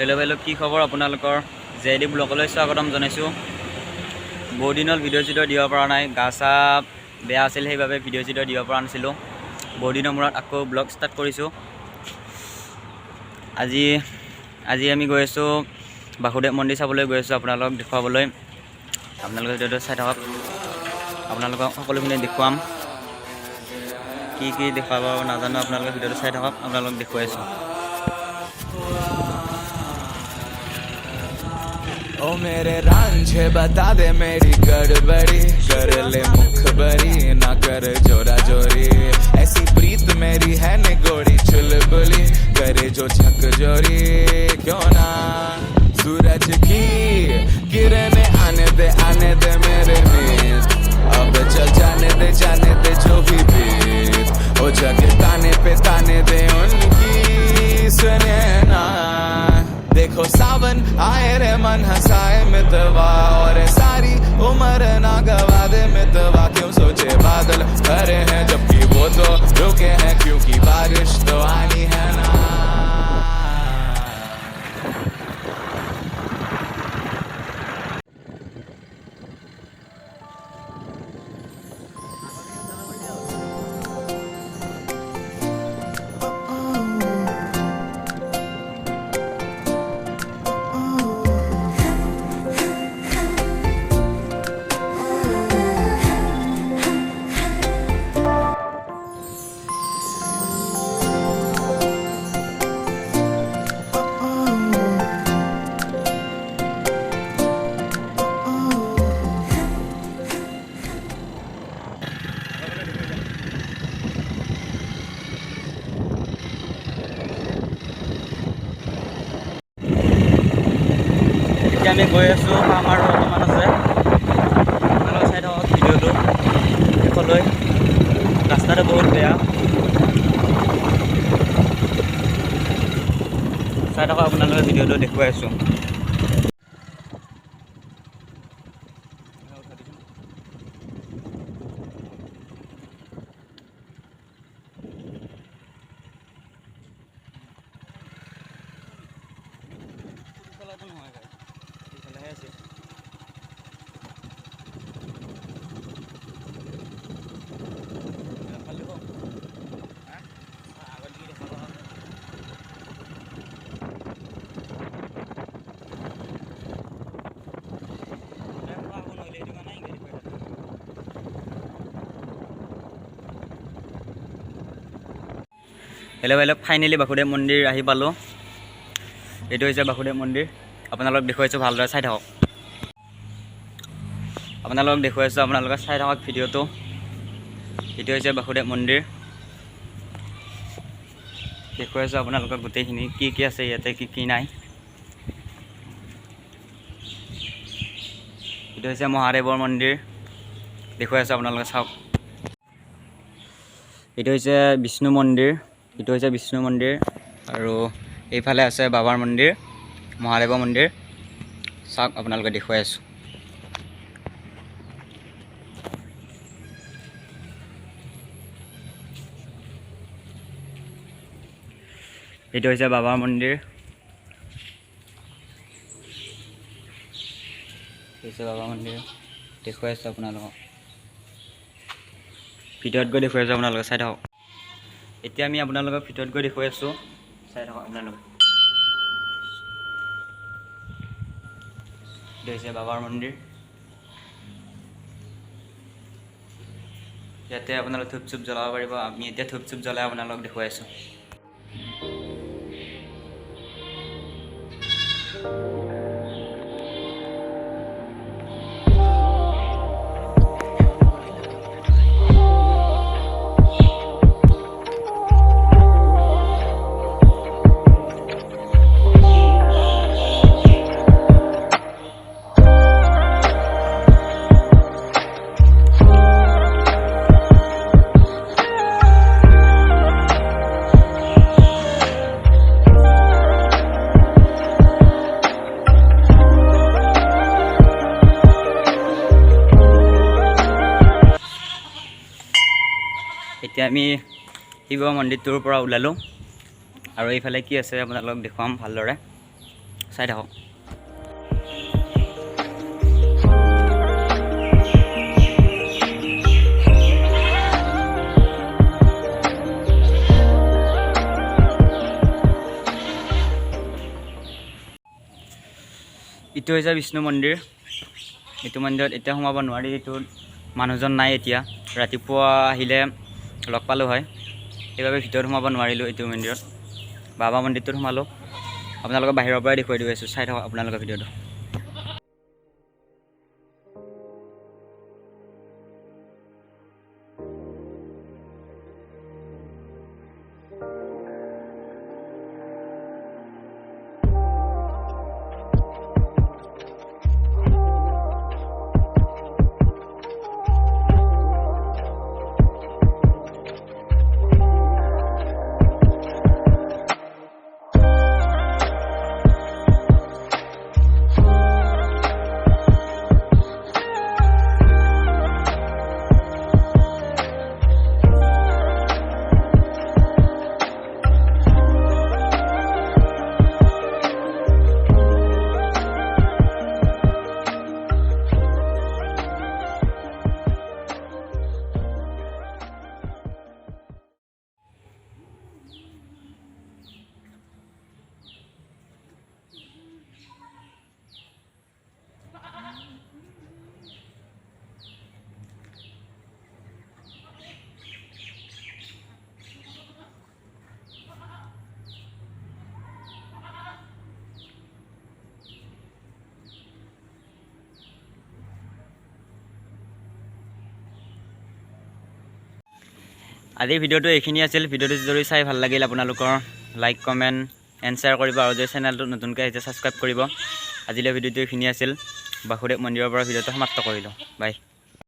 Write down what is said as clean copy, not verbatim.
Hello' hello' কি খবৰ আপোনালোকৰ জেডি ব্লগলৈ স্বাগতম জনাইছোঁ। বহুত দিনত ভিডিঅ' চিডিঅ' দিব পৰা নাই, গা চা বেয়া আছিল, সেইবাবে ভিডিঅ' চিডিঅ' দিব পৰা নাছিলোঁ। বহুত দিনৰ মূৰত আকৌ ব্লগ ষ্টাৰ্ট কৰিছোঁ। আজি আমি গৈ আছোঁ বাসুদেৱ মন্দিৰ চাবলৈ গৈ আছোঁ, আপোনালোকক দেখুৱাবলৈ। আপোনালোকে ভিডিঅ'টো চাই থাকক, আপোনালোকক সকলোখিনি দেখুৱাম। কি কি দেখুৱাব নাজানো, আপোনালোকে ভিডিঅ'টো চাই থাকক, আপোনালোকক দেখুৱাই আছোঁ। ओ मेरे रांझे बता दे मेरी गड़बड़ी, कर ले मुखबरी ना कर जोरा जोरी। ऐसी प्रीत मेरी है निगोड़ी चुलबुली, करे जो झक जोरी। क्यों ना सूरज की किरणें आने दे मेरे मीत, अब चल जाने दे जो भी बीत। ओ जग ताने पे ताने दे उनकी सुने ना। देखो सावन आए रे मन हंसाए मितवा, और सारी उम्र ना गवा दे मितवा। क्यों सोचे बादल भरे हैं जबकि वो तो रुके हैं, क्योंकि बारिश तो आनी है ना। এতিয়া আমি গৈ আছোঁ, কাম আৰু অকণমান আছে। আপোনালোকে চাই থাকক ভিডিঅ'টো শেষলৈ। ৰাস্তাটো বহুত বেয়া, চাই থাকক, আপোনালোকে ভিডিঅ'টো দেখুৱাই আছোঁ। হেল্ল' ফাইনেলি বাসুদেৱ মন্দিৰ আহি পালোঁ। এইটো হৈছে বাসুদেৱ মন্দিৰ, আপোনালোকক দেখুৱাইছোঁ, ভালদৰে চাই থাকক। আপোনালোকে চাই থাকক ভিডিঅ'টো। এইটো হৈছে বাসুদেৱ মন্দিৰ, দেখুৱাইছোঁ আপোনালোকক গোটেইখিনি কি কি আছে ইয়াতে, কি কি নাই। এইটো হৈছে মহাদেৱৰ মন্দিৰ, দেখুৱাইছোঁ, আপোনালোকে চাওক। এইটো হৈছে বিষ্ণু মন্দিৰ, আৰু এইফালে আছে বাবাৰ মন্দিৰ, মহাদেৱৰ মন্দিৰ। চাওক, আপোনালোকে দেখুৱাই আছোঁ। এইটো হৈছে বাবাৰ মন্দিৰ, দেখুৱাই আছোঁ আপোনালোকক। ভিতৰত গৈ দেখুৱাই আছোঁ, আপোনালোকে চাই থাকক। এতিয়া আমি আপোনালোকক ভিতৰত গৈ দেখুৱাই আছোঁ, চাই থাকক আপোনালোকে। এইটো হৈছে বাবাৰ মন্দিৰ, ইয়াতে আপোনালোকে ধূপ চুপ জ্বলাব পাৰিব। আমি এতিয়া ধূপ চুপ জ্বলাই আপোনালোকক দেখুৱাই আছোঁ। এতিয়া আমি শিৱ মন্দিৰটোৰ পৰা ওলালোঁ, আৰু এইফালে কি আছে আপোনালোকক দেখুৱাম ভালদৰে। চাই থাকক। ইটো হৈছে বিষ্ণু মন্দিৰ। এইটো মন্দিৰত এতিয়া সোমাব নোৱাৰি, এইটোত মানুহজন নাই এতিয়া। ৰাতিপুৱা আহিলে লগ পালোঁ হয়, সেইবাবে ভিতৰত সোমাব নোৱাৰিলোঁ এইটো মন্দিৰত। বাবা মন্দিৰটোত সোমালোঁ। আপোনালোকক বাহিৰৰ পৰাই দেখুৱাই দি আছোঁ, চাই থাকক আপোনালোকৰ ভিডিঅ'টো। আজিৰ ভিডিঅ'টো এইখিনি আছিল। ভিডিঅ'টো যদি চাই ভাল লাগিল আপোনালোকৰ লাইক কমেণ্ট এণ্ড শ্বেয়াৰ কৰিব, আৰু যদি চেনেলটো নতুনকৈ আহিছে ছাবস্ক্ৰাইব কৰিব। আজিলৈ ভিডিঅ'টো এইখিনি আছিল। বাসুদেৱ মন্দিৰৰ পৰা ভিডিঅ'টো সমাপ্ত কৰিলোঁ। বাই।